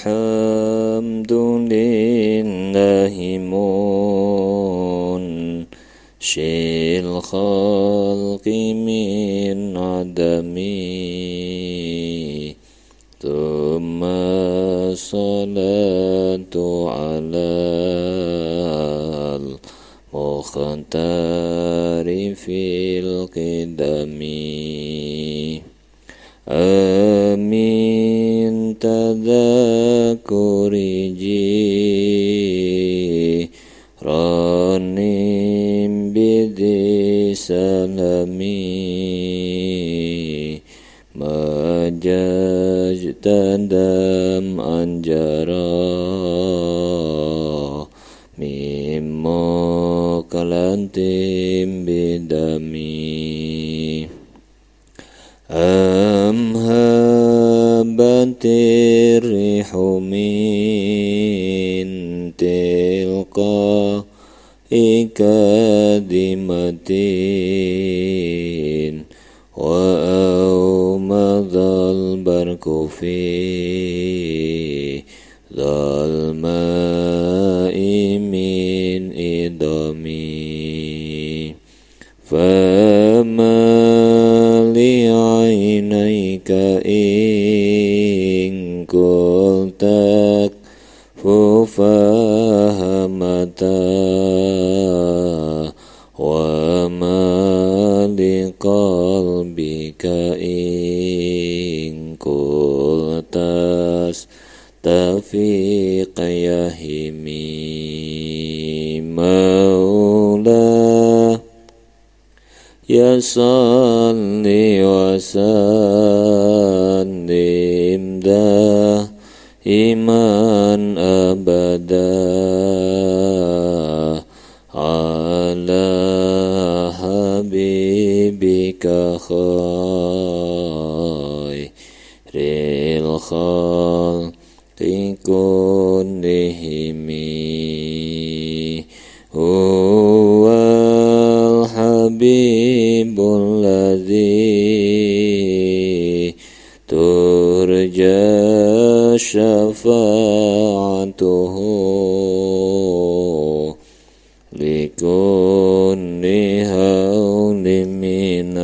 Alhamdulillahi munshil khalqi min adami Thumma salatu alal mukhtari fil qidami Amin tadakuri jiranim bidi salami Majajtadam anjara Mimmo kalantim bidami Amhabatir rihu min tilqa ikadimatin Wa awmadhal barku fi dhalma'i min idami Fama li'ainaika in qultak fufahamata Wa ma liqalbika in qultas tafiqa yahimi Maula Ya salli wa sallim iman abada ala habibika khairil khalqi kullihimi huwal habibul ladzi turja syafa'atuhu likulli hawlim minal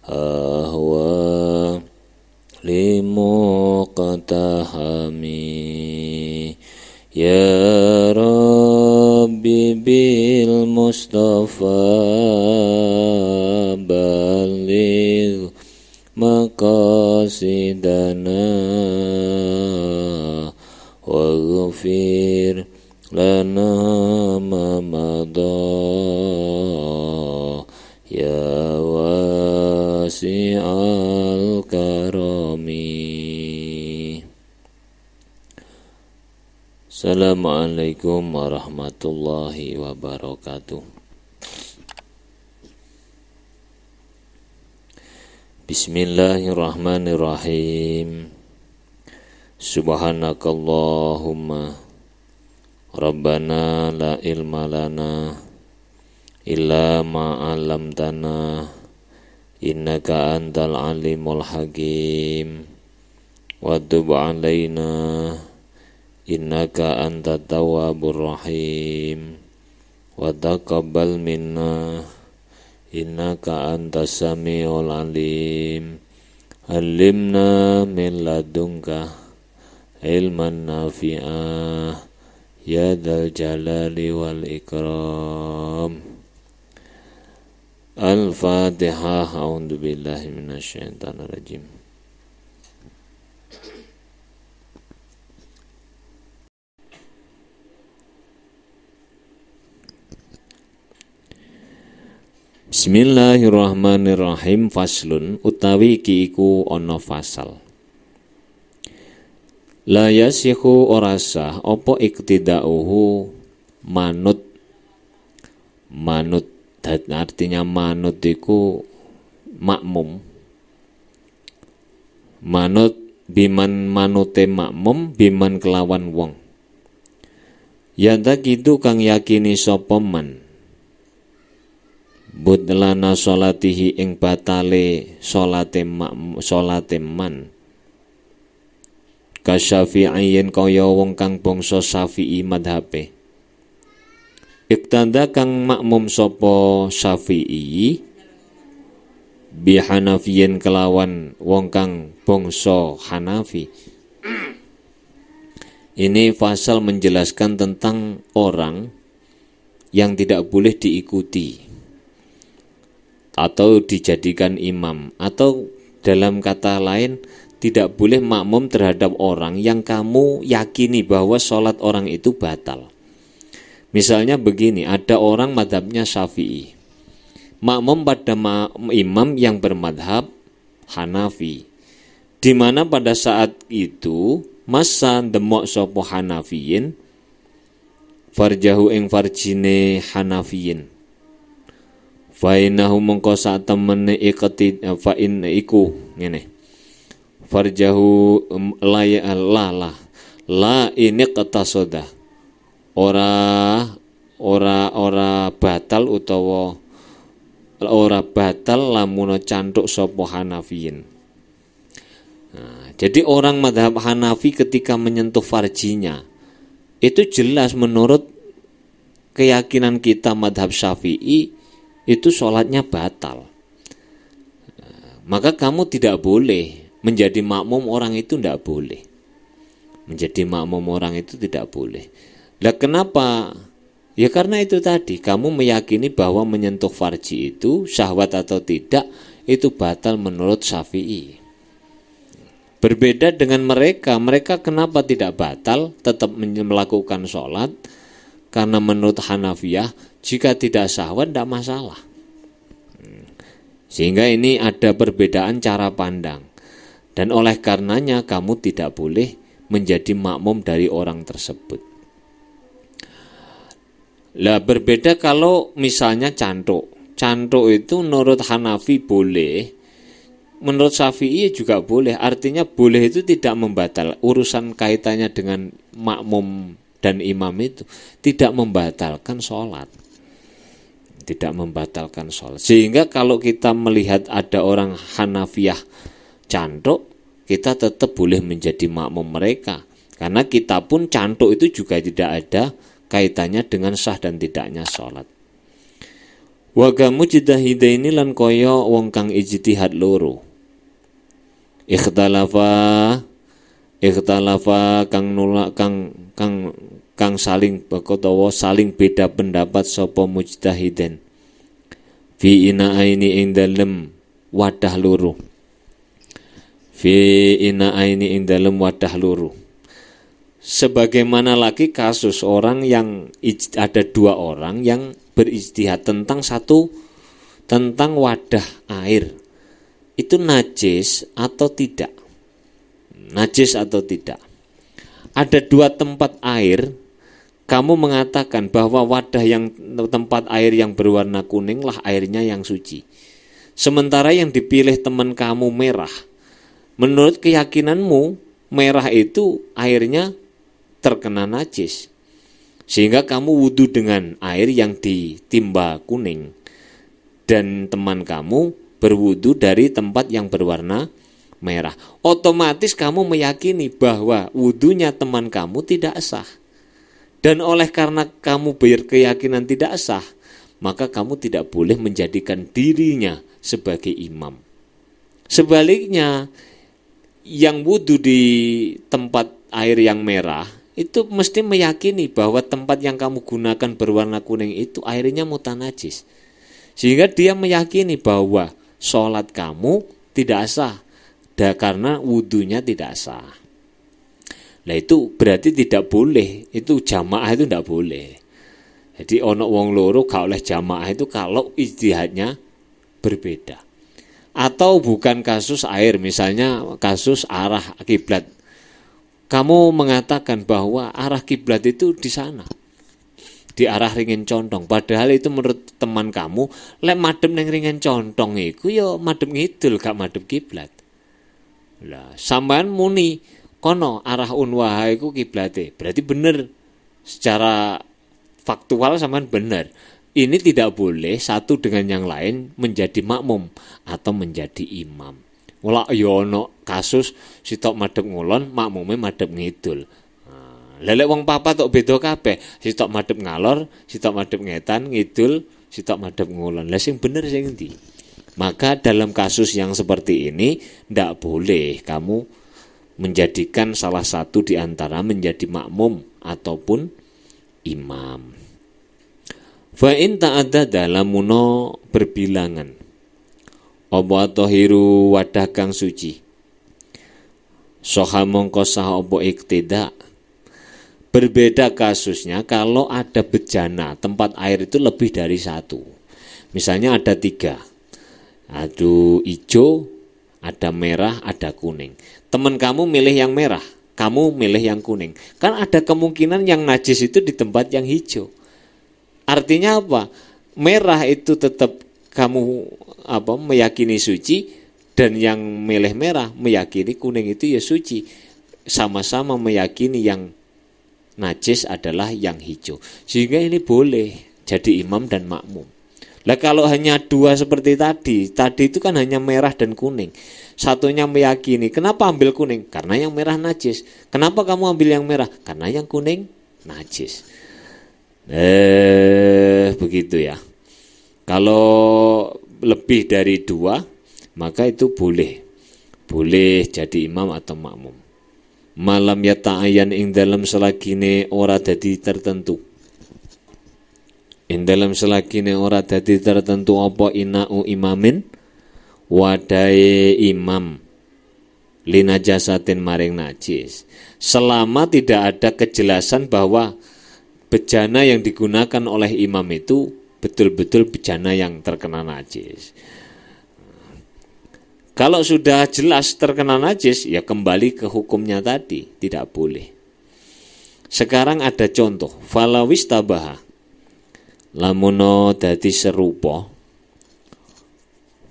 ahwa limuqtahami Ya Rabbi bil Mustafa baligh maqasidana waghfir lana ma madha ya wasi'al karami. Assalamualaikum warahmatullahi wabarakatuh. Bismillahirrahmanirrahim. Subhanakallahumma Rabbana la ilma lana illa ma 'allamtana innaka antal alimul hakim wa tub 'alaina innaka antat tawwabur rahim wa taqabbal minna innaka antas samiul alim. Alimna min ladunka ilman nafi'ah ya dzal jalali wal ikram. Al-Fatihah. A'udzu billahi minasyaitonir rajim. Bismillahirrahmanirrahim. Faslun utawi iki iku ana fasal. La yasihu ora sah apa iktidauhu manut artinya manut iku makmum. Manut biman manute makmum biman kelawan wong. Yata kitu kang yakini sapa man budlana sholatihi ing batale sholate man kasyafi'iyyin kaya wong kang bangsa Syafi'i madhabe. Iktada kang makmum sapa Syafi'i bi Hanafiyin kelawan wong kang bangsa Hanafi. Ini pasal menjelaskan tentang orang yang tidak boleh diikuti atau dijadikan imam, atau dalam kata lain tidak boleh makmum terhadap orang yang kamu yakini bahwa sholat orang itu batal. Misalnya begini, ada orang madhabnya Syafi'i, makmum pada imam yang bermadhab Hanafi, di mana pada saat itu masa demok sopo Hanafiyin farjahu ing farjine Hanafiyin fainahu mongko sak temene ikati fa in iku ngene farjahu la ini kata soda ora batal utawa ora batal lamun cantuk sopo Hanafiyin. Nah, jadi orang madhab Hanafi ketika menyentuh farjinya itu jelas menurut keyakinan kita madhab Syafi'i itu sholatnya batal. Maka kamu tidak boleh menjadi makmum orang itu, tidak boleh. Menjadi makmum orang itu tidak boleh. Lah kenapa? Ya karena itu tadi, kamu meyakini bahwa menyentuh farji itu syahwat atau tidak itu batal menurut Syafi'i. Berbeda dengan mereka kenapa tidak batal, tetap melakukan sholat, karena menurut Hanafiyah jika tidak syahwat tidak masalah. Sehingga ini ada perbedaan cara pandang, dan oleh karenanya kamu tidak boleh menjadi makmum dari orang tersebut. Lah berbeda kalau misalnya cantuk itu menurut Hanafi boleh, menurut Syafi'i juga boleh. Artinya boleh itu tidak membatal. Urusan kaitannya dengan makmum dan imam itu tidak membatalkan sholat. Tidak membatalkan sholat. Sehingga kalau kita melihat ada orang Hanafiyah cantuk, kita tetap boleh menjadi makmum mereka. Karena kita pun cantuk itu juga tidak ada kaitannya dengan sah dan tidaknya sholat. Wa mujtahidaini lan kaya wong kang ijtihad loro. Ikhtalafa kang nolak kang saling utawa saling beda pendapat sapa mujtahiden fi inaaini ing dalem wadah loro. Fi inaaini ing dalem wadah loro. Sebagaimana lagi kasus orang yang ada dua orang yang berijtihad tentang wadah air itu najis atau tidak. Najis atau tidak. Ada dua tempat air, kamu mengatakan bahwa wadah yang tempat air yang berwarna kuning lah airnya yang suci. Sementara yang dipilih teman kamu merah. Menurut keyakinanmu merah itu airnya terkena najis, sehingga kamu wudhu dengan air yang ditimba kuning, dan teman kamu berwudhu dari tempat yang berwarna merah. Otomatis kamu meyakini bahwa wudhunya teman kamu tidak sah, dan oleh karena kamu berkeyakinan tidak sah, maka kamu tidak boleh menjadikan dirinya sebagai imam. Sebaliknya, yang wudhu di tempat air yang merah itu mesti meyakini bahwa tempat yang kamu gunakan berwarna kuning itu airnya mutanajis, sehingga dia meyakini bahwa sholat kamu tidak sah karena wudhunya tidak sah. Nah itu berarti tidak boleh, itu jamaah itu tidak boleh. Jadi ono wong loro gak oleh jamaah itu kalau ijtihadnya berbeda. Atau bukan kasus air, misalnya kasus arah kiblat. Kamu mengatakan bahwa arah kiblat itu di sana, di arah ringin condong. Padahal itu menurut teman kamu, lek madhep ning ringin condong iku ya madhep ngidul gak madhep kiblat. Lah, sampean muni kono arah unwah iku kiblate. Berarti bener secara faktual sampean bener. Ini tidak boleh satu dengan yang lain menjadi makmum atau menjadi imam. Mulak ya ana kasus sitok madhep ngulon, makmume madhep ngidul. Lelek wong papat tok beda kabeh, sitok madhep ngalor, sitok madhep ngetan, ngidul, sitok madhep ngulon. Lah sing bener sing endi? Maka dalam kasus yang seperti ini ndak boleh kamu menjadikan salah satu di antara menjadi makmum ataupun imam. Fa in ta'addada lamuno berbilangan. Apa tahiru wadah kang suci. Soha mongko sah apa iktida. Berbeda kasusnya kalau ada bejana, tempat air itu lebih dari satu. Misalnya ada 3. Ada hijau, ada merah, ada kuning. Teman kamu milih yang merah, kamu milih yang kuning. Kan ada kemungkinan yang najis itu di tempat yang hijau. Artinya apa? Merah itu tetap kamu meyakini suci, dan yang milih merah meyakini kuning itu ya suci. Sama-sama meyakini yang najis adalah yang hijau. Sehingga ini boleh jadi imam dan makmum. Lah kalau hanya 2 seperti tadi itu kan hanya merah dan kuning. Satunya meyakini, kenapa ambil kuning? Karena yang merah najis. Kenapa kamu ambil yang merah? Karena yang kuning najis. Begitu ya. Kalau lebih dari 2, maka itu boleh jadi imam atau makmum. Malam ya ta'ayan ing dalam selagine ora dadi tertentu. Ing dalam selagine ora dadi tertentu apa inau imamin wadai imam linajasatin maring najis. Selama tidak ada kejelasan bahwa bejana yang digunakan oleh imam itu betul-betul bejana yang terkena najis. Kalau sudah jelas terkena najis, ya kembali ke hukumnya tadi, tidak boleh. Sekarang ada contoh, falawis tabaha, lamuno dadi serupa,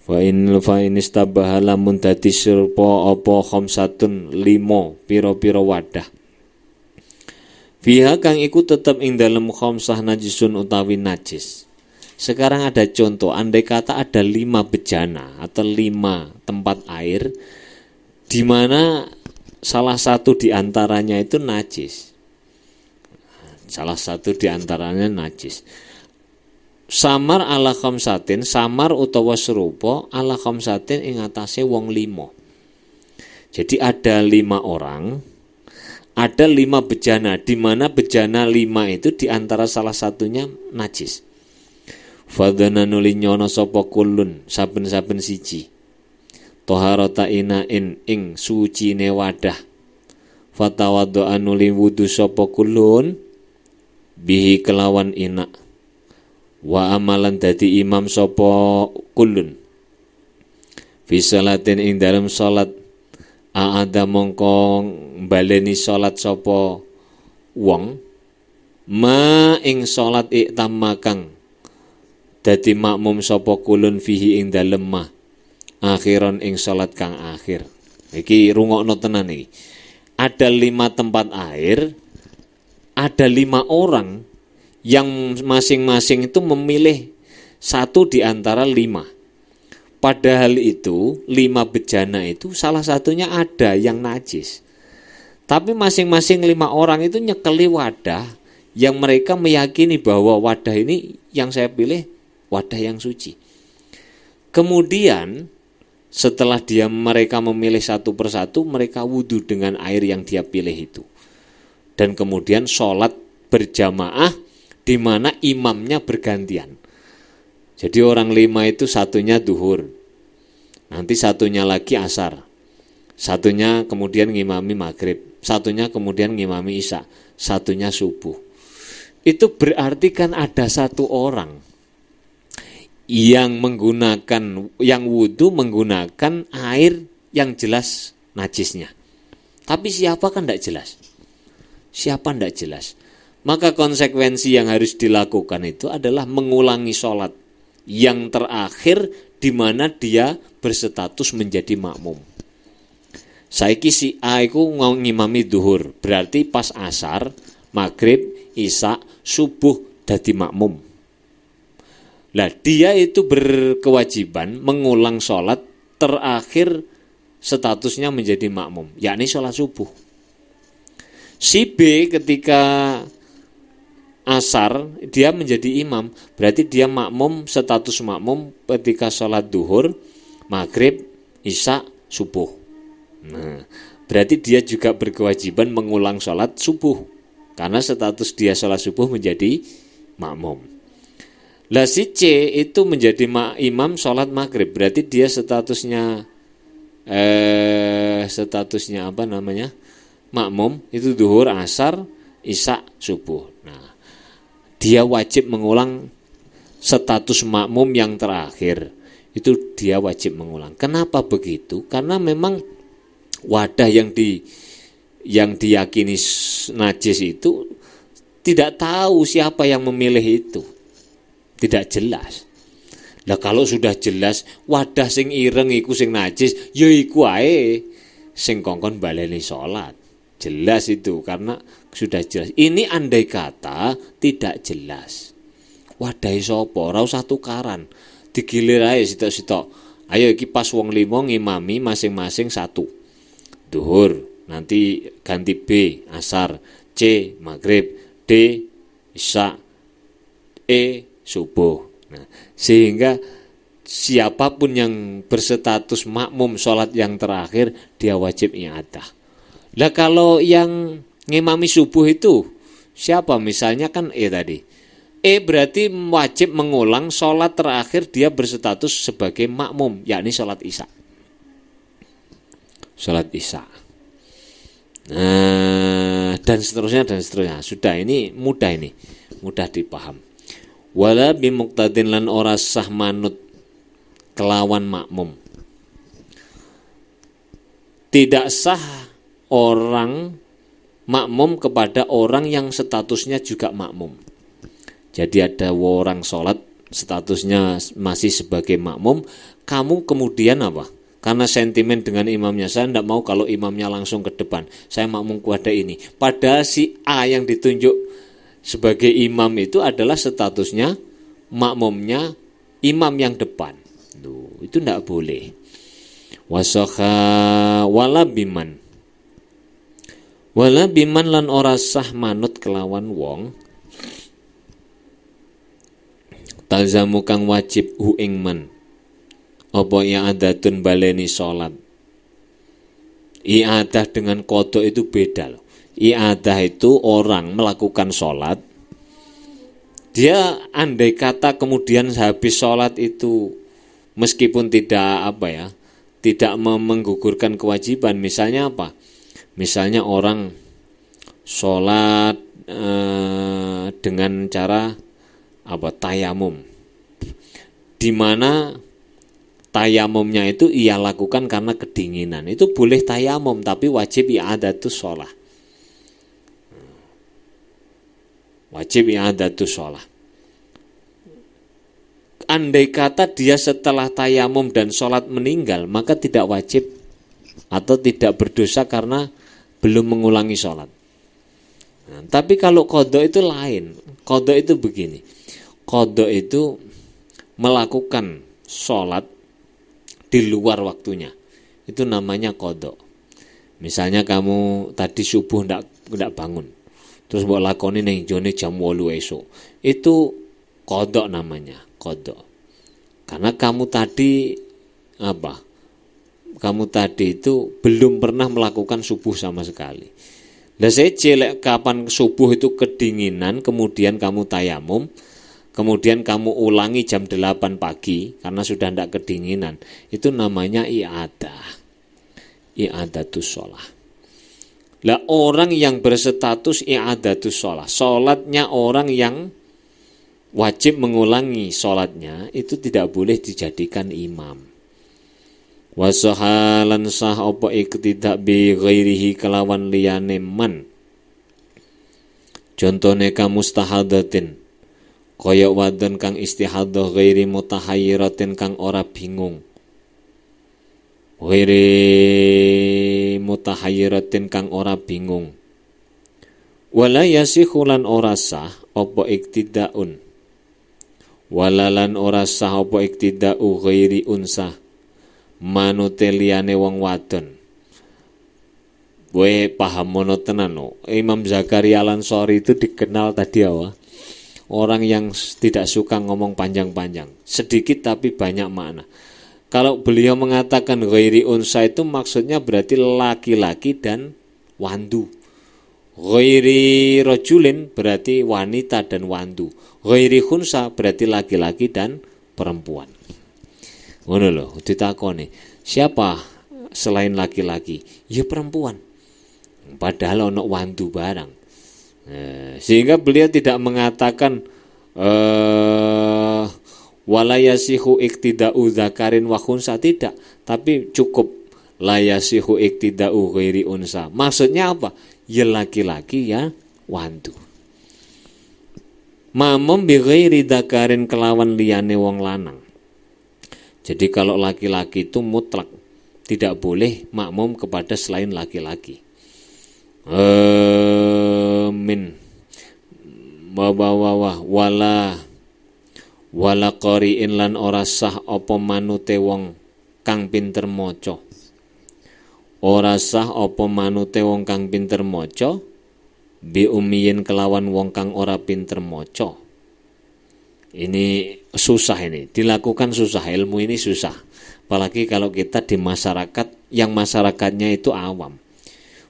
fa in istabaha lamun dadi serupa apa khamsatun 5 pira-pira wadah. Fiha kang iku tetep ing dalem khamsah najisun utawi najis. Sekarang ada contoh, andai kata ada 5 bejana atau 5 tempat air di mana salah satu di antaranya itu najis. Salah satu di antaranya najis. Samar ala khamsatin, samar utawa serupa ala khamsatin ing atase wong 5. Jadi ada 5 orang, ada 5 bejana, di mana bejana 5 itu di antara salah satunya najis. Fadana nuli nyono sapa kulun saben-saben siji. Toharata inain ing sucine wadah. Fatawaddo anuli wudu sapa kulun bihi kelawan ina. Wa amalan dadi imam sapa kulun. Fi salatin ing dalam salat aada mongko baleni salat sapa wong ma ing salat iktamma kang dadi makmum sapa kulun fihi ing dalem mah akhiron ing salat kang akhir. Iki rungokno tenan iki. Ada 5 tempat air, ada 5 orang yang masing-masing itu memilih satu di antara 5. Padahal itu 5 bejana itu salah satunya ada yang najis. Tapi masing-masing 5 orang itu nyekeli wadah yang mereka meyakini bahwa wadah ini yang saya pilih wadah yang suci. Kemudian setelah mereka memilih satu persatu, mereka wudhu dengan air yang dia pilih itu. Dan kemudian sholat berjamaah di mana imamnya bergantian. Jadi orang 5 itu satunya duhur, nanti satunya lagi asar, satunya kemudian ngimami maghrib, satunya kemudian ngimami isya, satunya subuh. Itu berarti kan ada 1 orang yang wudhu menggunakan air yang jelas najisnya. Tapi siapa kan tidak jelas. Siapa tidak jelas. Maka konsekuensi yang harus dilakukan itu adalah mengulangi sholat yang terakhir di mana dia berstatus menjadi makmum. Saiki si A iku ngimami duhur, berarti pas asar, maghrib, isya, subuh dadi makmum. Lah dia itu berkewajiban mengulang sholat terakhir statusnya menjadi makmum, yakni sholat subuh. Si B ketika asar dia menjadi imam, berarti dia makmum, status makmum ketika sholat duhur, maghrib, isya, subuh. Nah, berarti dia juga berkewajiban mengulang sholat subuh, karena status dia sholat subuh menjadi makmum. Lah si C itu menjadi imam sholat maghrib, berarti dia statusnya apa namanya, makmum, itu duhur, asar, isya, subuh. Nah, dia wajib mengulang status makmum yang terakhir, itu dia wajib mengulang. Kenapa begitu? Karena memang wadah yang diyakini najis itu tidak tahu siapa yang memilih itu, tidak jelas. Lah kalau sudah jelas wadah sing ireng iku sing najis, ya iku ae sing kongkon baleni salat. Jelas itu karena sudah jelas. Ini andai kata tidak jelas. Wadahe sapa? Ora usah tukaran. Digilir ae sitok-sitok. Ayo iki pas wong 5 ngimami masing-masing 1. Duhur, nanti ganti B, asar, C, maghrib, D, isya, E, subuh. Nah, sehingga siapapun yang berstatus makmum sholat yang terakhir, dia wajib i'adah. Lah kalau yang ngimami subuh itu siapa? Misalnya kan E tadi. E berarti wajib mengulang sholat terakhir dia berstatus sebagai makmum, yakni sholat isya. Sholat isya. Nah, dan seterusnya. Sudah, ini mudah dipaham. Wala bimuqtadin lan ora sah manut kelawan makmum. Tidak sah orang makmum kepada orang yang statusnya juga makmum. Jadi ada orang sholat statusnya masih sebagai makmum, kamu kemudian apa? Karena sentimen dengan imamnya, saya tidak mau kalau imamnya langsung ke depan, saya makmum kepada ini. Padahal si A yang ditunjuk sebagai imam itu adalah statusnya makmumnya imam yang depan. Itu tidak boleh. Wasakha wala biman lan ora sah manut kelawan wong talzamu kang wajib hu ing man apa i'adatun baleni salat. I'adah dengan qada itu beda loh. I'adah itu orang melakukan salat, dia andai kata kemudian habis salat itu meskipun tidak tidak menggugurkan kewajiban, misalnya apa? Misalnya orang sholat dengan cara tayamum, di mana tayamumnya itu ia lakukan karena kedinginan, itu boleh tayamum tapi wajib i'adatus sholah. Wajib i'adatus sholah. Andai kata dia setelah tayamum dan sholat meninggal, maka tidak wajib atau tidak berdosa karena belum mengulangi sholat. Nah, tapi kalau qada itu lain. Qada itu begini. Qada itu melakukan sholat di luar waktunya. Itu namanya qada. Misalnya kamu tadi subuh ndak bangun, terus mbok lakoni ning jone jam 8 esuk. Itu qada namanya, qada. Karena kamu tadi Kamu tadi itu belum pernah melakukan subuh sama sekali. Lah saya jelek kapan subuh itu kedinginan, kemudian kamu tayamum, kemudian kamu ulangi jam 8 pagi karena sudah tidak kedinginan. Itu namanya i'adah. I'adatus sholah. Lah orang yang berstatus i'adatus sholah, sholatnya orang yang wajib mengulangi sholatnya, itu tidak boleh dijadikan imam. Wasahalan sah apa iktidak bi ghairihi kelawan liyane man. Contone ka mustahadatin, kaya wadon kang istihadah ghairi mutahayyiratin kang ora bingung. Ghairi mutahayyiratin kang ora bingung. Wala yasihu lan ora sah apa iktidaun. Walalan ora sah apa iktidau ghairi unsah. manute liyane wong wadon. Kowe paham mono tenan no. Imam Zakaria Al-Ansari itu dikenal tadi apa? Orang yang tidak suka ngomong panjang-panjang, sedikit tapi banyak makna. Kalau beliau mengatakan ghairi unsa itu maksudnya berarti laki-laki dan wandu. Ghairi rajulin berarti wanita dan wandu. Ghairi khunsa berarti laki-laki dan perempuan. Ngono lho, ditakoni, siapa selain laki-laki? Ya perempuan. Padahal ono wandu barang. Sehingga beliau tidak mengatakan wala yasihu iktida'u zakarin wa khunsa, tidak, tapi cukup la yasihu iktida'u ghairi unsa. Maksudnya apa? Ya laki-laki ya wandu. Mamum bi ghairi dzakarin kelawan liyane wong lanang. Jadi kalau laki-laki itu mutlak tidak boleh makmum kepada selain laki-laki. Min wala qari'in lan ora sah apa manute wong kang pinter maca. Ora sah apa manute wong kang pinter maca bi ummiyin kelawan wong kang ora pinter maca. Ini susah, ini dilakukan susah, ilmu ini susah. Apalagi kalau kita di masyarakat yang masyarakatnya itu awam.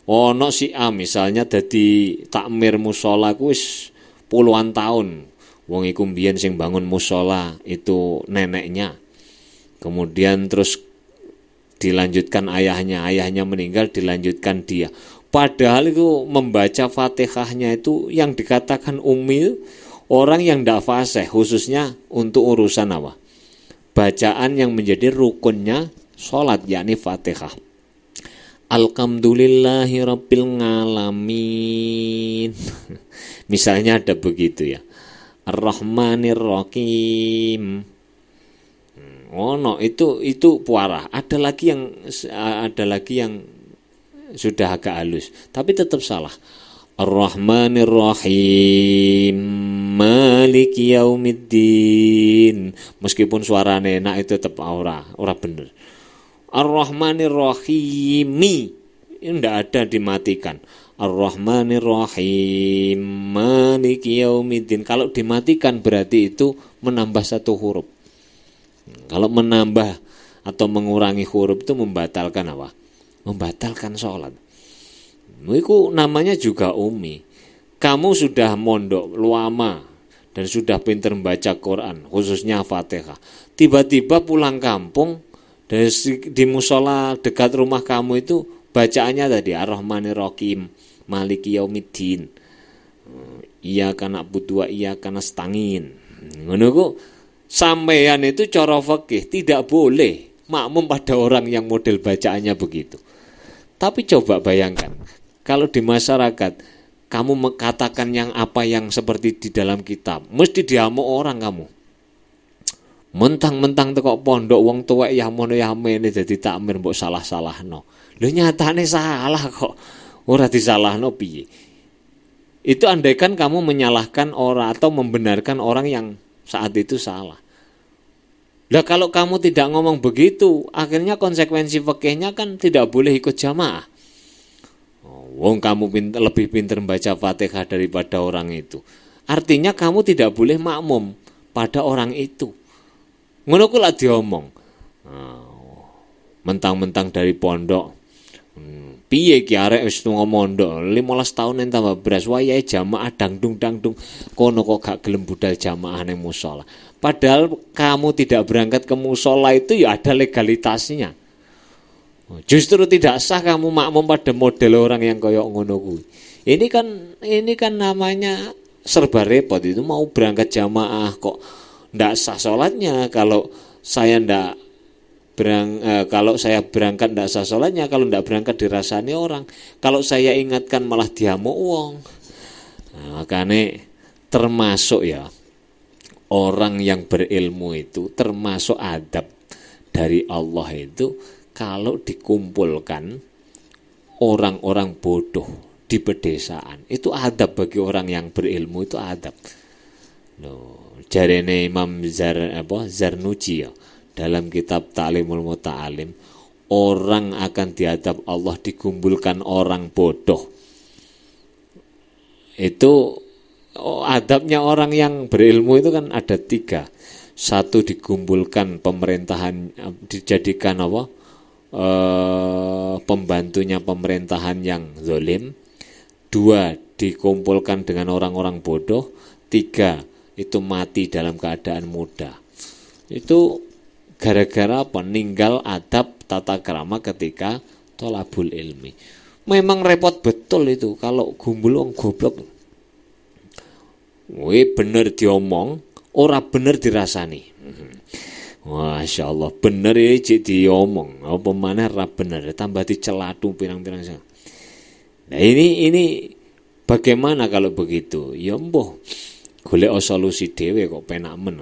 Ono si A misalnya dadi takmir mushola wis puluhan tahun. Wong iku mbiyen sing bangun mushola itu neneknya. Kemudian terus dilanjutkan ayahnya meninggal, dilanjutkan dia. Padahal itu membaca Fatihahnya itu yang dikatakan ummi orang yang tidak fasih, khususnya untuk urusan apa? Bacaan yang menjadi rukunnya sholat, yakni Fatihah. Alhamdulillahi rabbil ngalamin. Misalnya ada begitu ya. Ar-Rahmanir Rahim. Oh no, itu puarah. Ada lagi yang sudah agak halus, tapi tetap salah. Ar-Rahmanir Rahim Maliki Yaumiddin. Meskipun suaranya enak itu tetap ora bener. Ar-Rahmanir Rahim ini tidak ada, dimatikan. Ar-Rahmanir Rahim Maliki Yaumiddin. Kalau dimatikan berarti itu menambah satu huruf. Kalau menambah atau mengurangi huruf itu membatalkan apa? Membatalkan sholat. Itu namanya juga ummi. Kamu sudah mondok lama dan sudah pintar membaca Quran, khususnya Fatihah. Tiba-tiba pulang kampung di musola dekat rumah kamu itu bacaannya tadi Ar-Rahmanir Rahim Maliki Yaumiddin. Iyyaka na'budu wa iyyaka nasta'in. Ngono ku sampeyan itu cara fikih tidak boleh makmum pada orang yang model bacaannya begitu. Tapi coba bayangkan, kalau di masyarakat kamu mengatakan yang apa yang seperti di dalam kitab, mesti diamuk orang kamu. Mentang-mentang tekok pondok wong tuwek ya mono ya mene dadi takmir mbok salah-salahno. Lho nyatane salah kok. Ora disalahno piye? Itu andaikan kamu menyalahkan orang atau membenarkan orang yang saat itu salah. Lah kalau kamu tidak ngomong begitu, akhirnya konsekuensi fikihnya kan tidak boleh ikut jamaah. Wong kamu lebih pintar membaca Fatihah daripada orang itu. Artinya kamu tidak boleh makmum pada orang itu. Ngono ku lak diomong. Mentang-mentang dari pondok. Piye ki arek wis ngomondok 15 tahun ning tambah beras wayahe jamaah dangdung kono kok gak gelem budal jamaah ning musala. Padahal kamu tidak berangkat ke musala itu ya ada legalitasnya. Justru tidak sah kamu makmum pada model orang yang koyok ngono kuwi. Ini kan namanya serba repot. Itu mau berangkat jamaah kok ndak sah sholatnya. Kalau saya berangkat ndak sah sholatnya, kalau ndak berangkat dirasani orang. Kalau saya ingatkan malah diamuk wong. Makanya termasuk ya orang yang berilmu itu termasuk adab dari Allah itu. Kalau dikumpulkan orang-orang bodoh di pedesaan, itu adab bagi orang yang berilmu, itu adab. Jarene Imam Zarnuji ya, dalam kitab Ta'limul Muta'alim, orang akan dihadap Allah dikumpulkan orang bodoh. Itu adabnya orang yang berilmu itu kan ada 3. Satu, dikumpulkan pemerintahan, dijadikan pembantunya pemerintahan yang zalim. 2, dikumpulkan dengan orang-orang bodoh. 3, itu mati dalam keadaan muda. Itu gara-gara apa? Ninggal adab tata krama ketika thalabul ilmi. Memang repot betul itu kalau gumbul wong goblok. Wih, bener diomong, ora bener dirasani. Masya Allah, bener iki diomong, apa maneh ra bener, tambah dicelatu pirang-pirang. Nah ini bagaimana kalau begitu? Ya mbuh golek solusi dhewe kok penak men.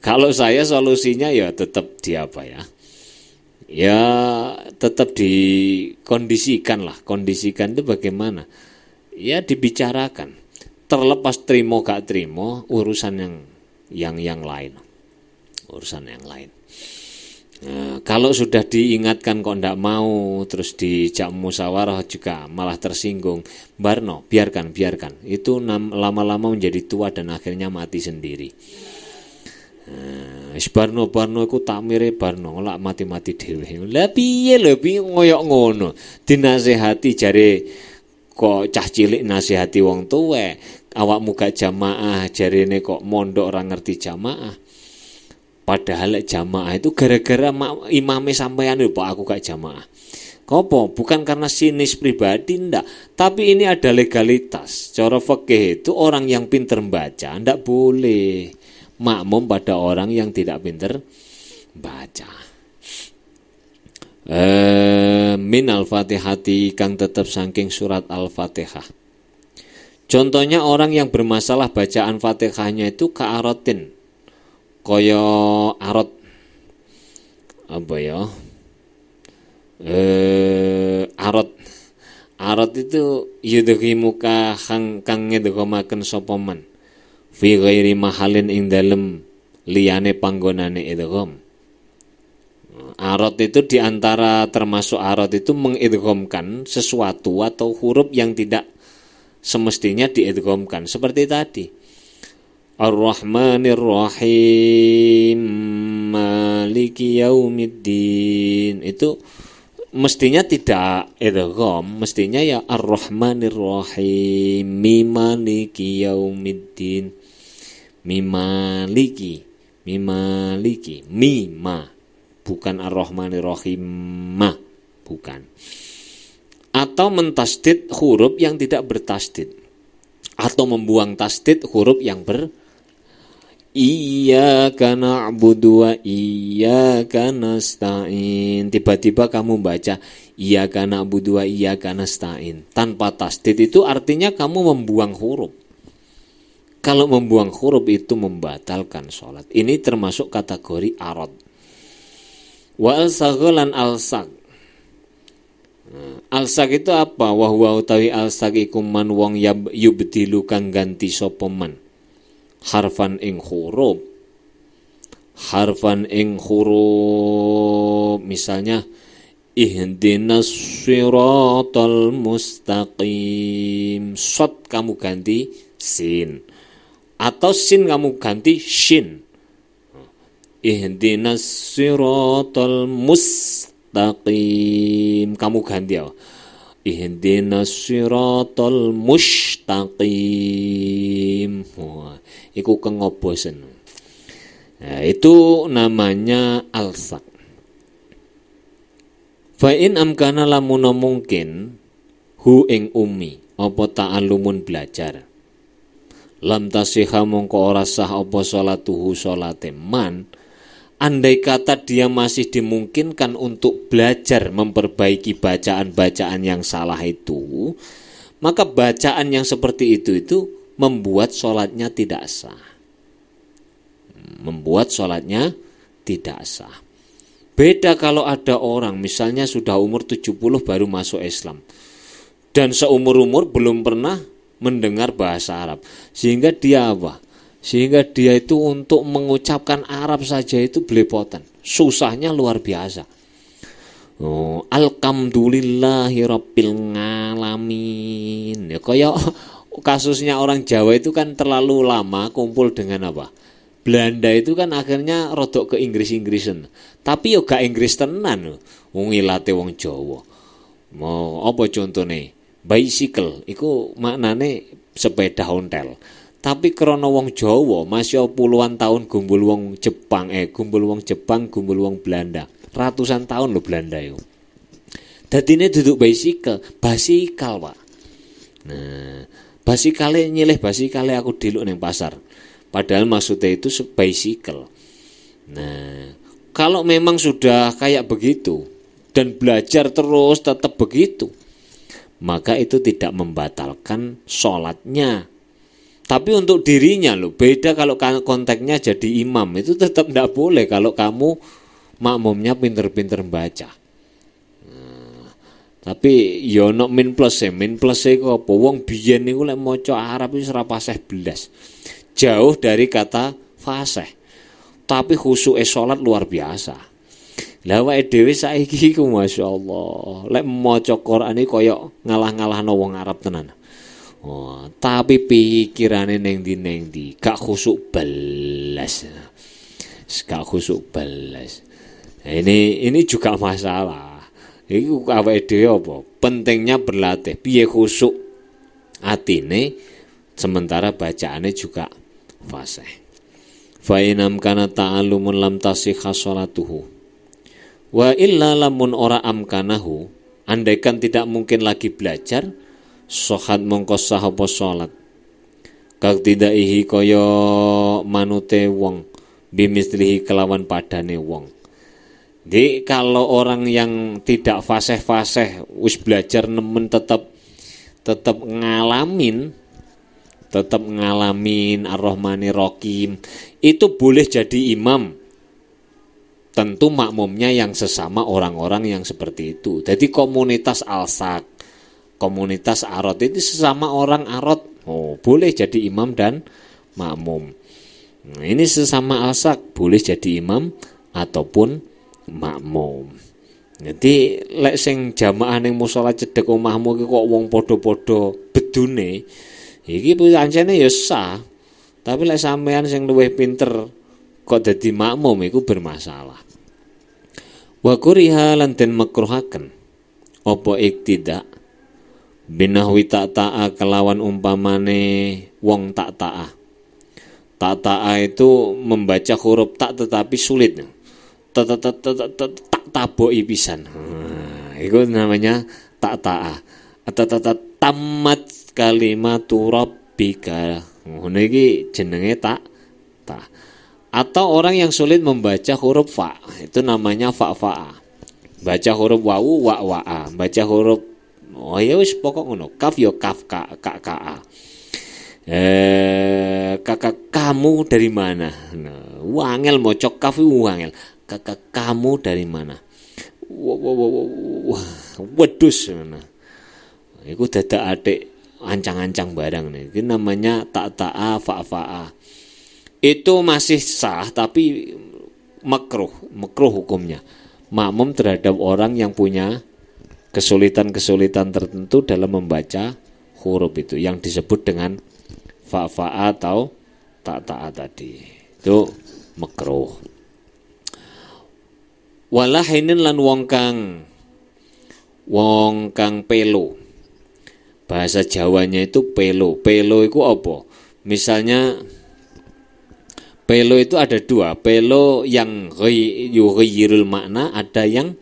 Kalau saya solusinya ya tetap di apa ya? Ya tetap dikondisikan lah. Kondisikan itu bagaimana? Ya dibicarakan. Terlepas terima gak terima urusan yang lain. Urusan yang lain. Kalau sudah diingatkan kok ndak mau, terus dijak musyawarah juga malah tersinggung, barno, biarkan. Itu lama-lama menjadi tua dan akhirnya mati sendiri. Barno iku takmire barno, lak mati-mati dhewe. Lah piye ngoyok ngono. Dinasehati jare kok cah cilik nasihati wong tuwek, awakmu gak jamaah, jarene kok mondok ora ngerti jamaah. Padahal jamaah itu gara-gara imame sampean lho Pak, aku gak jamaah. Kopo? Bukan karena sinis pribadi ndak, tapi ini ada legalitas. Cara fikih itu orang yang pinter baca ndak boleh makmum pada orang yang tidak pinter baca. Min al-Fatihati kang tetap saking surat Al-Fatihah. Contohnya orang yang bermasalah bacaan Fatihahnya itu ka'arotin, kaya arot apa ya? Arot itu yudhi muka kang ngedhomaken sapa man fi ghairi mahalin ing dalem liyane panggonane idgham. Arot itu diantara termasuk arot itu mengidghamkan sesuatu atau huruf yang tidak semestinya diidghamkan, seperti tadi Ar-Rahmanir Rahim Maliki Yaumiddin, itu mestinya tidak idgham, mestinya ya Ar-Rahmanir Rahim Maliki Yaumiddin, Mimaliki mima, bukan Ar-Rahmanir Rahim bukan. Atau mentasdid huruf yang tidak bertasdid, atau membuang tasdid huruf yang Iyyaka na'budu wa iyyaka nasta'in. Tiba-tiba kamu baca Iyyaka na'budu wa iyyaka nasta'in tanpa tasdid, itu artinya kamu membuang huruf. Kalau membuang huruf itu membatalkan sholat. Ini termasuk kategori arad. Wa al-saghalan al-sag. Al-sag itu apa? Wa huwa utawi al-sag iku man wong yubdilu kang ganti sapa man harfan ing huruf. Misalnya ihdinas siratal mustaqim, shad kamu ganti sin, atau sin kamu ganti shin. Ihdinas siratal mustaqim, kamu ganti apa? Ihdinas siratal mustaqim. Wah, iku kengobosen. Nah, itu namanya al-saq. Fa in amkana lamun mungkin hu ing umi apa ta'allumun belajar. Lam tasihha mongko ora sah apa salatuhu salate man. Andai kata dia masih dimungkinkan untuk belajar memperbaiki bacaan-bacaan yang salah itu, maka bacaan yang seperti itu membuat sholatnya tidak sah. Membuat sholatnya tidak sah. Beda kalau ada orang misalnya sudah umur 70 baru masuk Islam, dan seumur-umur belum pernah mendengar bahasa Arab, sehingga dia apa? Sehingga dia itu untuk mengucapkan Arab saja itu belepotan. Susahnya luar biasa. Alhamdulillahi rabbil ngalamin. Ya kayak kasusnya orang Jawa itu kan terlalu lama kumpul dengan apa? Belanda itu kan akhirnya rodok ke Inggris-Inggrisan. Tapi yo gak Inggris tenan. Wong ilate wong Jawa. Mau apa contohnya? Bicycle iku maknane sepeda ontel. Tapi krana wong Jawa masih puluhan tahun gumbul wong Jepang, gumbul wong Belanda. Ratusan tahun loh Belanda itu. Dadine duduk bicycle, basikal, Pak. Nah, basikale nyilih basikale aku delok ning pasar. Padahal maksudnya itu bicycle. Nah, kalau memang sudah kayak begitu dan belajar terus tetap begitu, maka itu tidak membatalkan sholatnya. Tapi untuk dirinya loh, beda kalau konteksnya jadi imam, itu tetap tidak boleh kalau kamu makmumnya pinter-pinter baca. Nah, tapi yo nok min plus iku apa? Wong biyen niku lek maca Arab wis ora fasih blas. Jauh dari kata fasih. Tapi khusuke salat luar biasa. Lah awake dhewe saiki iku masyaallah, lek maca Quran iki kaya ngalah-ngalahno wong Arab tenan. Oh, tapi pikirane ning ndi, gak khusuk belas. Gak khusuk belas. Ini juga masalah. Iku awake dhewe apa? Pentingnya berlatih piye khusuk atine sementara bacaane juga fasih. Fa inam kana ta'allumun lam tasihha sholatuhu. Wa illa lamun ora amkanahu, andaikan tidak mungkin lagi belajar, shohat mongko sah apa salat. Kak tidaihi kaya manute wong bimislihi kelawan padane wong. Jadi kalau orang yang tidak fasih-fasih wis belajar nemen tetap ngalamin Ar-Rahmani Rokim, itu boleh jadi imam. Tentu makmumnya yang sesama orang-orang yang seperti itu. Jadi komunitas Alsak, komunitas Arot itu sesama orang Arot, boleh jadi imam dan makmum. Nah, ini sesama Alsak boleh jadi imam ataupun makmum. Jadi lek sing jamaah ning musala cedhek omahmu iki kok wong padha-padha bedune, iki pancene ya sah. Tapi lek sampean sing luwih pinter kok dadi makmum iku bermasalah. Wa kuriha lan den makruhaken apa iktidak binahwi ta'a kelawan umpamane wong ta'a. Ta'a itu membaca huruf tak tetapi sulit. Tak taboki pisan. Itu namanya ta'a. Tamat kalimatu rabbika. Ngono iki jenenge ta. Atau orang yang sulit membaca huruf fa, itu namanya fa. Baca huruf wawu wa. Baca huruf ya wis pokok ngono. Kaf ya kaf ka. Kakak kamu dari mana? Nah, wangel maca kaf wangel. Kakak kamu dari mana? Wedus. Nah, iku dadak atik ancang-ancang barang nih. Itu namanya ta'a fa. Itu masih sah tapi makruh hukumnya. Makmum terhadap orang yang punya kesulitan tertentu dalam membaca huruf itu yang disebut dengan fa atau ta'a tadi. Itu makruh. Walahinin lan wong kang pelo. Bahasa Jawanya itu pelo. Pelo itu apa? Misalnya pelo itu ada dua. Pelo yang yughayyirul makna, ada yang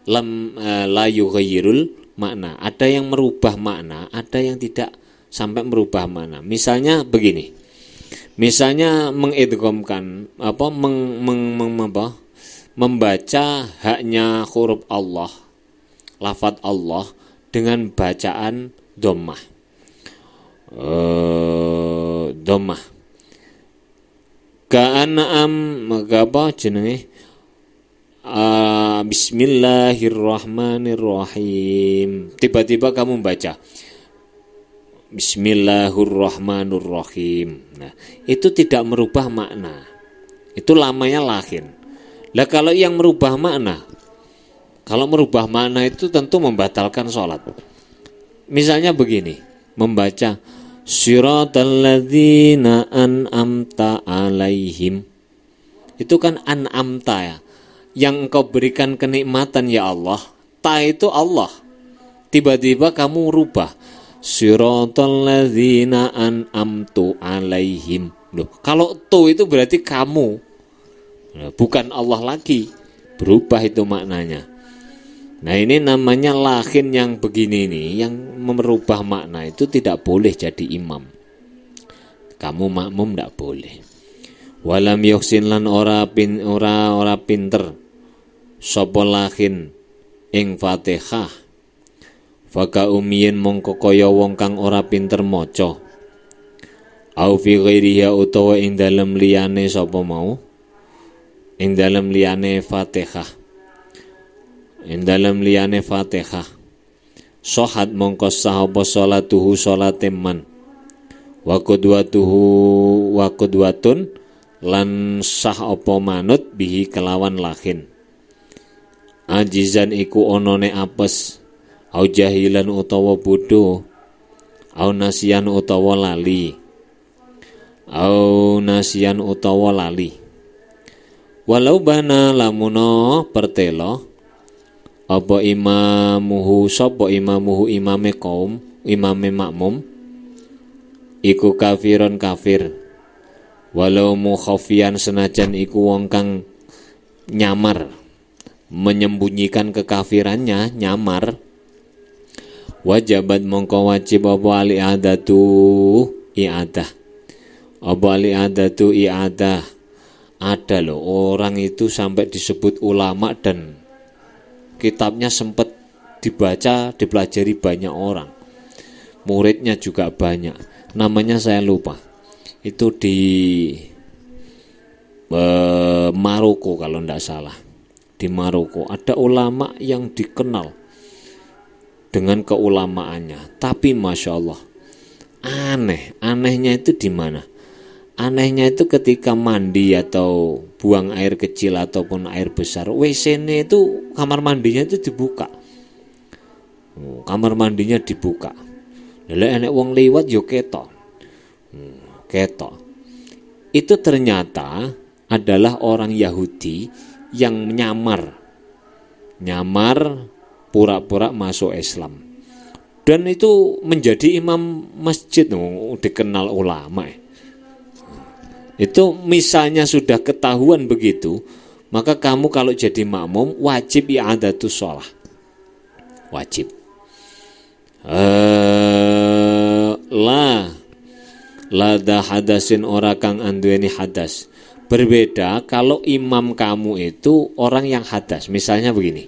la yughayyirul makna. Ada yang merubah makna, ada yang tidak sampai merubah makna. Misalnya begini. Misalnya mengidghamkan membaca haknya huruf Allah, lafadz Allah dengan bacaan dhammah. Dhammah. Ka'an'am apa jenenge? Bismillahirrahmanirrahim. Tiba-tiba kamu baca Bismillahirrahmanirrahim. Nah, itu tidak merubah makna. Itu lamanya lakin. Lah kalau yang merubah makna, kalau merubah makna itu tentu membatalkan sholat. Misalnya begini, membaca siratal ladzina an'amta alaihim. Itu kan an'amta ya, yang engkau berikan kenikmatan ya Allah. Ta itu Allah. Tiba-tiba kamu rubah siratal ladzina an'amtu alaihim. Loh, kalau tu itu berarti kamu, bukan Allah lagi. Berubah itu maknanya. Nah, ini namanya lakin yang begini nih, yang merubah makna itu tidak boleh jadi imam. Kamu makmum tidak boleh. Walam yuksin lan ora pinter sapa lakin ing Fatihah. Faka umiyin mongko kaya wong kang ora pinter maca. Au fi ghairiha utawa ing dalem liyane sapa mau? Ing dalem liyane Fatihah. Ing dalem liyane Fatihah. Sohat mongko sah apa salatuhu salate man. Wa qudwatun lan sah apa manut bihi kelawan lakin. Ajizan iku onone apes, au jahilan utawa bodho, au nasian utawa lali. Walau bana lamuno pertelo apa imamuhu sapa imamuhu imame kaum, imame makmum iku kafiron kafir. Walau mukhafian senajan iku wong kang nyamar, menyembunyikan kekafirannya, nyamar. Wajabat mongko wajib apa al-i'adatu i'adah. Apa al-i'adatu i'adah. Ada loh orang itu sampai disebut ulama dan kitabnya sempat dibaca, dipelajari banyak orang. Muridnya juga banyak. Namanya saya lupa. Itu di Maroko kalau tidak salah. Di Maroko ada ulama yang dikenal dengan keulamaannya. Tapi Masya Allah, anehnya itu di mana? Anehnya itu ketika mandi atau buang air kecil ataupun air besar, WC-nya itu kamar mandinya itu dibuka. Kamar mandinya dibuka. Lalu enek wong liwat yo ketok. Itu ternyata adalah orang Yahudi yang nyamar pura-pura masuk Islam. Dan itu menjadi imam masjid, dikenal ulama. Itu misalnya sudah ketahuan begitu, maka kamu kalau jadi makmum wajib i'adatus shalah. Wajib. Lada hadasin ora kang anduweni hadas. Berbeda kalau imam kamu itu orang yang hadas. Misalnya begini.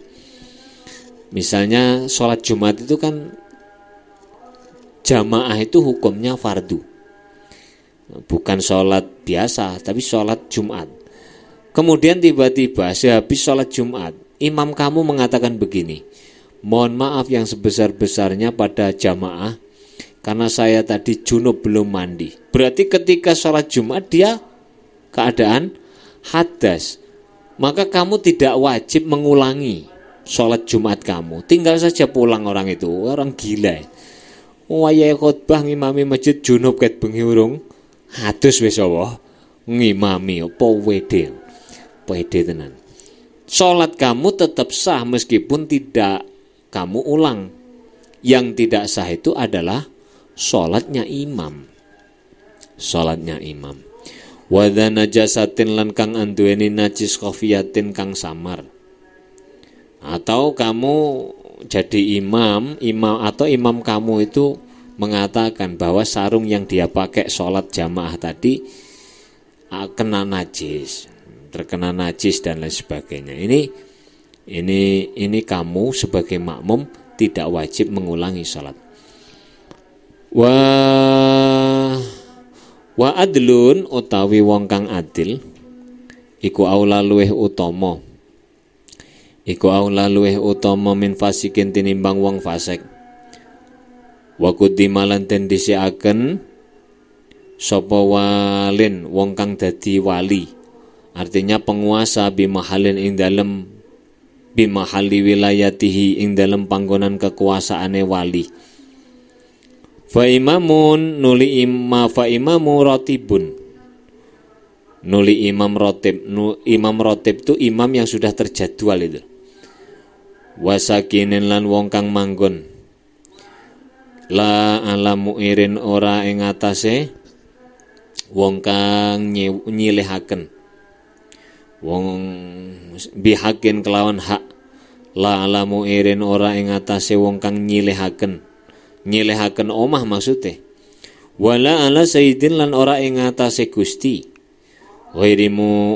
Misalnya sholat Jumat itu kan jamaah itu hukumnya fardu. Bukan sholat biasa, tapi sholat Jumat. Kemudian tiba-tiba sehabis sholat Jumat, imam kamu mengatakan begini, mohon maaf yang sebesar-besarnya pada jamaah, karena saya tadi junub belum mandi. Berarti ketika sholat Jumat dia keadaan hadas. Maka kamu tidak wajib mengulangi sholat Jumat kamu. Tinggal saja pulang orang itu, orang gila. Wayah khotbah ngimami masjid junub ket bengi urung hatus wis apa ngimami apa wede tenan. Salat kamu tetap sah meskipun tidak kamu ulang. Yang tidak sah itu adalah salatnya imam. Wa najasatin lan kang anduweni najis khafiyatin kang samar. Atau kamu jadi imam atau imam kamu itu mengatakan bahwa sarung yang dia pakai sholat jamaah tadi kena najis, terkena najis dan lain sebagainya. Ini kamu sebagai makmum tidak wajib mengulangi sholat. Wa adlun utawi wong kang adil iku aula luweh utama. Iku aula luweh utama min fasikin tinimbang wong fasik. Wa kudimalan den dhisikaken sapa walin wong kang dadi wali, artinya penguasa bimahalin ing dalem bimahali wilayatihi ing dalem panggonan kekuasaane wali. Fa imamun nuli fa imamu ratibun, nuli imam rotib. Imam rotib itu imam yang sudah terjadwal itu. Wasakinin lan wong kang manggon, la alamu irin ora ing atase wong kang nyilihaken, wong bihakin kelawan hak. La alamu irin ora ing atase wong kang nyilihaken omah maksude. Wala ala sayyidin lan ora ing atase gusti, ghairimu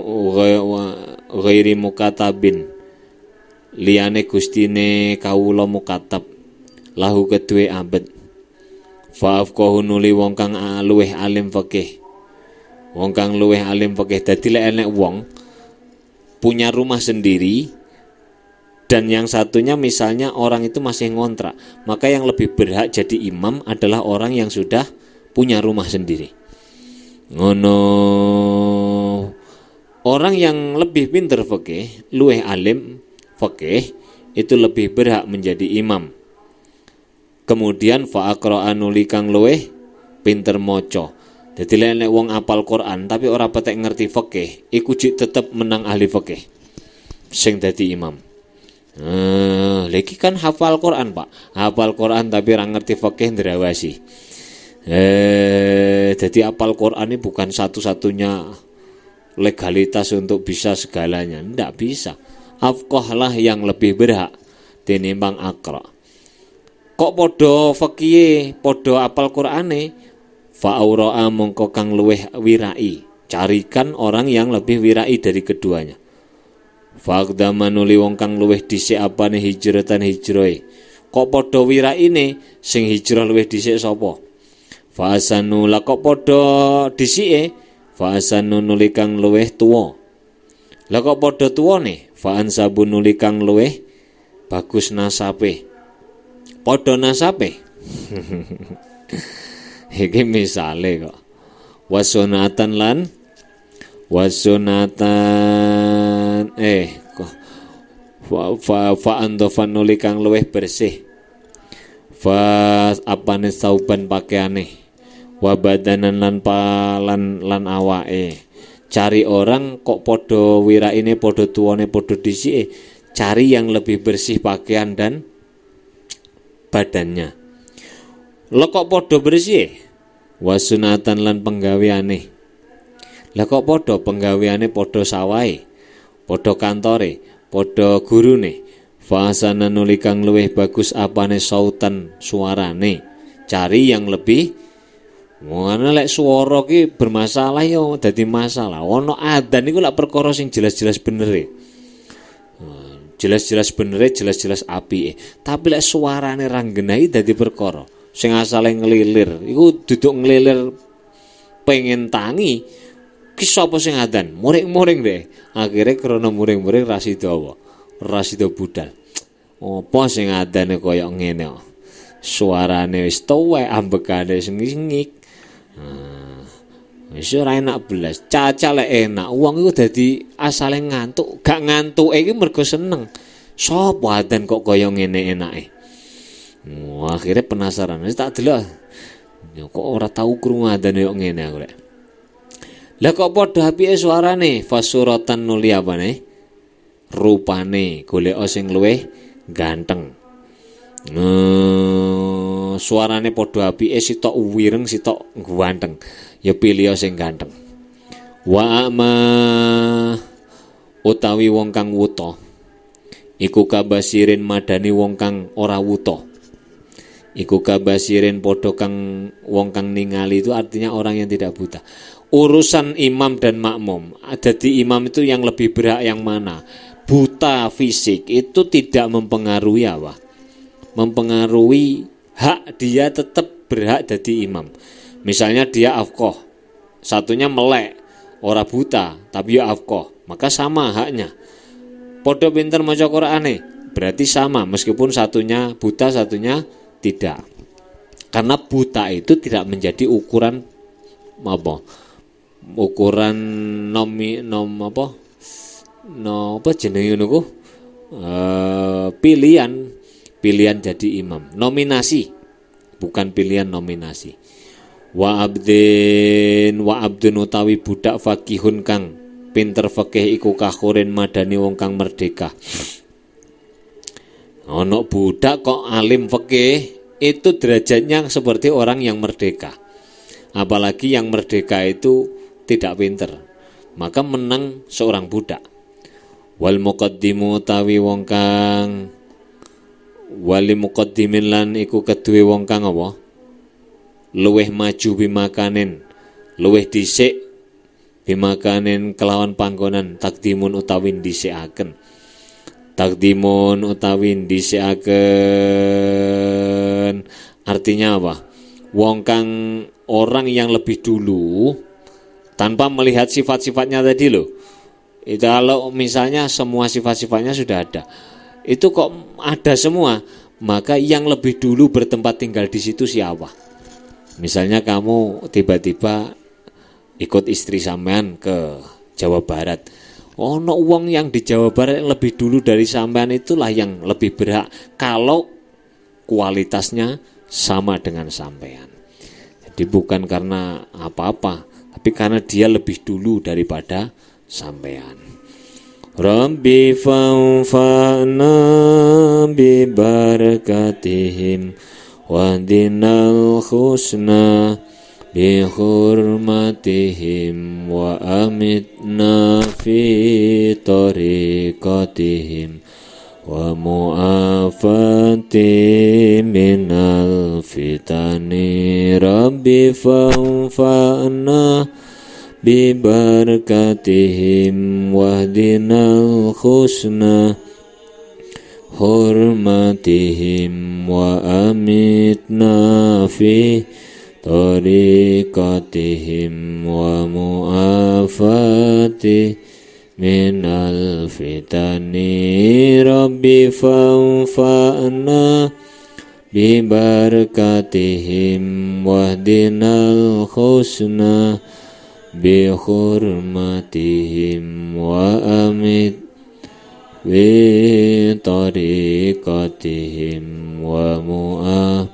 katabin, liyane gustine kawula mukatab, lahu kedue abet. Fa'afqahu nuli wong kang luweh alim fikih, wong kang luweh alim fikih. Dadi lek enek wong punya rumah sendiri dan yang satunya misalnya orang itu masih ngontrak, maka yang lebih berhak jadi imam adalah orang yang sudah punya rumah sendiri. Ngono. Orang yang lebih pinter fikih, luweh alim fikih, itu lebih berhak menjadi imam. Kemudian fa'aqra'a nuli kang luweh pinter maca. Dadi lek wong apal Quran tapi ora petek ngerti fikih, iku jek tetep menang ahli fikih sing dadi imam. Lagi kan hafal Quran Pak, hafal Quran tapi ora ngerti fikih ndrawasi. Jadi hafal Quran ini bukan satu-satunya legalitas untuk bisa segalanya, ndak bisa. Afqah lah yang lebih berhak tinimbang akra. Kok podo fikih, podo hafal Qurane, fa'aura'a mongko kang luweh wirai. Carikan orang yang lebih wirai dari keduanya. Faqdama nuli wong kang luweh dhisik apane hijratan hijroe. Kok padha wiraine sing hijrah luweh dhisik sapa? Fa asanu la kok padha dhisike? Fa asanu nuli kang luweh tuwa. Lah kok padha tuwane? Fa ansabu nuli kang luweh bagus nasabe. Padha nasabe. Iki misale kok. Wasunatan lan fa andofan nuli kang luweh bersih. Fa apane sauban pakaiane. Wa badanan lan awake. Cari orang kok podo wiraine, podo tuwane, podo disike. Cari yang lebih bersih pakaian dan badannya. Lah kok podo bersih? Wasunatan lan penggaweane. Lah kok podo penggaweane, podo sawahe, podo kantore, podo gurune. Fasana nuli kang luwih bagus apane sautan suarane. Cari yang lebih ngono. Lek swara ki bermasalah ya dadi masalah. Ono adzan iku lak perkara sing jelas-jelas bener. Jelas-jelas bener, jelas-jelas apike. Tapi lek suarane ra nggenahi dadi perkara. Sing asale nglilir iku duduk nglilir pengen tangi. Ki sapa sing adzan? Muring-muring deh. Akhire krana muring-muring ra sida budal. Apa sing adzane kaya ngene kok. Suarane wis tuwek, ambekane sengik. Wis ora enak belas. Caca lek enak, wong iku dadi asale ngantuk. Gak ngantuke iki mergo seneng. Sapa adzan kok kaya ngene enake? Akhire penasaran. Wis tak delok. Ya kok ora tau krungu adzan kaya ngene aku lek. Lah kok padha apike suarane? Fasuratan nuli apane? Rupane golek sing luwih ganteng. Suarane padha apike sitok wireng sitok ganteng. Ya pilih sing ganteng. Wa ama utawi wong kang wuta. Iku kabasirin madani wong kang ora wuta. Iku kabasirin padha kang wong kang ningali itu artinya orang yang tidak buta. Urusan imam dan makmum, jadi imam itu yang lebih berhak yang mana? Buta fisik itu tidak mempengaruhi apa? Mempengaruhi hak dia tetap berhak jadi imam. Misalnya dia afqah, satunya melek, ora buta, tapi ya afqah, maka sama haknya. Podo pinter maca Qur'ane, berarti sama meskipun satunya buta, satunya tidak. Karena buta itu tidak menjadi ukuran apa? Ukuran jenenge niku? Pilihan jadi imam. Nominasi, bukan pilihan, nominasi. Wa abdun utawi budak fakihun kang pinter fakih iku kahurin madani wong kang merdeka. Ono budak kok alim fakih, itu derajatnya seperti orang yang merdeka. Apalagi yang merdeka itu tidak pinter, maka menang seorang budak. Wal muqaddimu utawi wong kang wali muqaddimin lan iku kedue wong kang apa? Luweh maju bimakanen, luweh dhisik bimakanen kelawan panggonan takdimun utawi dhisikaken. Takdimun utawi dhisikaken artinya apa? Wong kang orang yang lebih dulu tanpa melihat sifat-sifatnya tadi loh. Itu kalau misalnya semua sifat-sifatnya sudah ada, itu kok ada semua, maka yang lebih dulu bertempat tinggal di situ siapa? Misalnya kamu tiba-tiba ikut istri sampean ke Jawa Barat. Ono wong yang di Jawa Barat yang lebih dulu dari sampean, itulah yang lebih berhak kalau kualitasnya sama dengan sampean. Jadi bukan karena apa-apa, tapi karena dia lebih dulu daripada sampean. Rabbi fa'fa'na bi barakatihim wa dinal husna bi hurmatihim wa amitna fi tariqatihim wa mu'afati minal fitani. Rabbi fa'fa'na bi barakatihim wahdinal husna hurmatihim wa amitna fi tariqatihim wa mu'afati minal fitani. Rabbi fa'fa'na bi barakatihim wahdinal husna bi hurmatihim wa amit bi tariqatihim wa mu'afati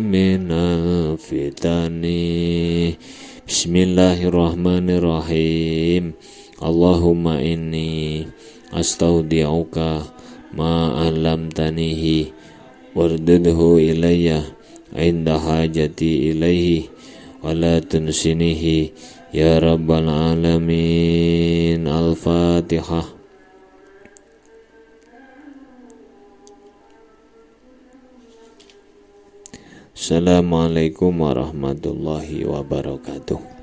minal fitani. Bismillahirrahmanirrahim. Allahumma inni astaudi'uka ma 'allamtanihi wardudhu ilayya inda hajati ilaihi wala tunsinihi ya rabbal alamin. Al-Fatihah. Assalamualaikum warahmatullahi wabarakatuh.